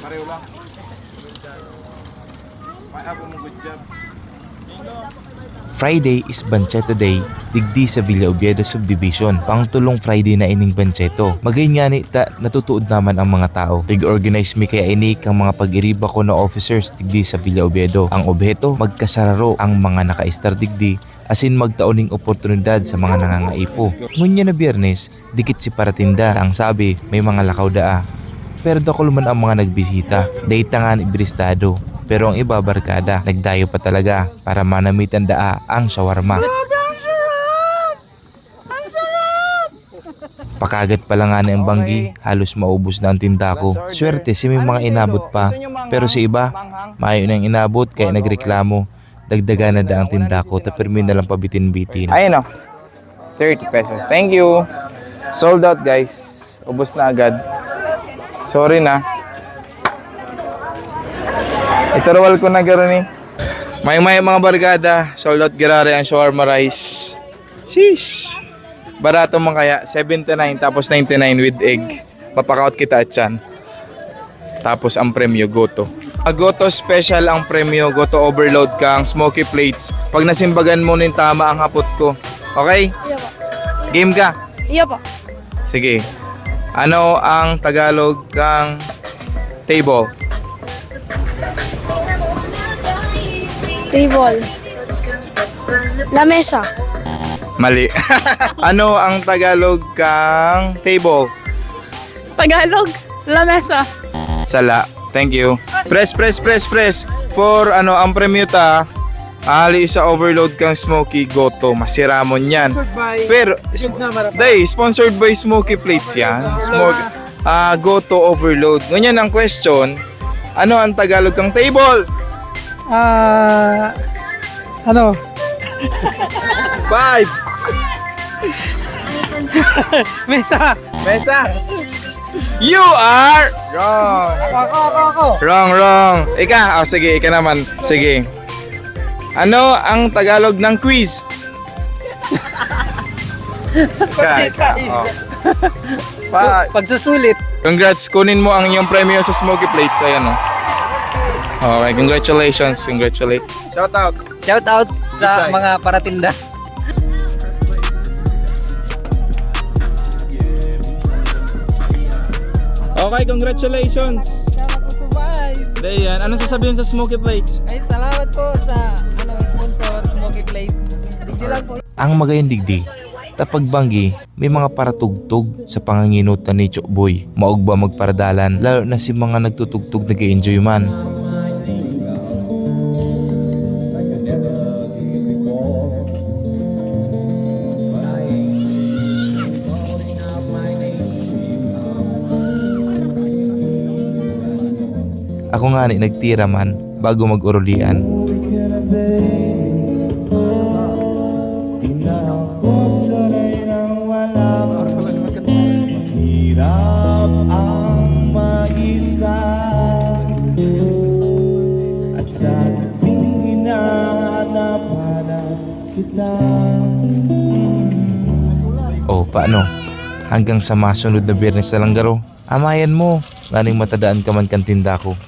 Pareho lang. Friday is Banchetto Day, digdi sa Villa Oviedo Subdivision. Pangtulong Friday na ining Banchetto. Magayon nga ni ta natutuod naman ang mga tao. Tig-organize mi kaya ini kang mga pag-iriba ko na officers digdi sa Villa Oviedo. Ang objeto, magkasararo ang mga naka-star digdi asin magtaoning oportunidad sa mga nangangaipo. Ngunya na Biyernes, dikit si paratinda. Ang sabi, may mga lakaw daa. Pero dakol man ang mga nagbisita. Dayta nga ni Bristado. Pero ang iba barkada, nagdayo pa talaga para manamitan daa ang shawarma. Pakagat pa lang nga na ang banggi, halos maubos na ang tinda ko. Swerte si may mga inabot pa, pero si iba, maayo nang inabot kaya nagreklamo. Dagdagan na da ang tinda ko, tapirmin na lang pabitin-bitin. Ayun o. 30 pesos. Thank you. Sold out guys. Ubos na agad. Sorry na. Itarawal ko na gano'n eh. May mga barkada. Sold out girare ang shawarma rice. Sheesh. Barato man kaya. 79 tapos 99 with egg. Papakaut kita at yan. Tapos ang premyo, goto. Goto special ang premyo. Goto overload kang smoky plates. Pag nasimbagan mo nin tama ang hapot ko. Okay? Iya po. Game ka? Iya po. Sige. Ano ang Tagalog kang table? Table. Lamesa. Mali. Ano ang Tagalog kang table? Tagalog. Lamesa. Sala. Thank you. Press. For ano ang premyo ta, ali sa overload kang smoky goto. Masiramon yan. Pero, sponsored by Smoky Plates yan. Goto overload. Ngunyan ang question, ano ang Tagalog kang table? Ano? 5. Mesa. You are wrong. Ako. Wrong. Ika, sige, ika naman. Sige. Ano ang Tagalog ng quiz? Ika. Oh. Pagsusulit. Congrats, kunin mo ang iyong premyo sa Smoky Plates. Ayan o. Okay, congratulations. Shout out. Shout out sa Bisay. mga paratinda. Okay, congratulations. Salamat po subay. Dayan, anong sasabihin sa Smoky Plates? Ay, salamat po sa sponsor Smoky Plates. Hindi lang po. Ang magayon digdi, tapagbanggi, may mga paratugtog sa panganginutan ni Chokboy. Maog ba magparadalan, lalo na si mga nagtutugtog nag-enjoy man. Ako nga ni nagtira man bago mag-urulian. Hirap ang mag-isa at sa labing hinahanap-hanap kita. O paano? Hanggang sa masunod na Biyernes na lang garo. Amayan mo, ganing matadaan ka man kan tinda ko.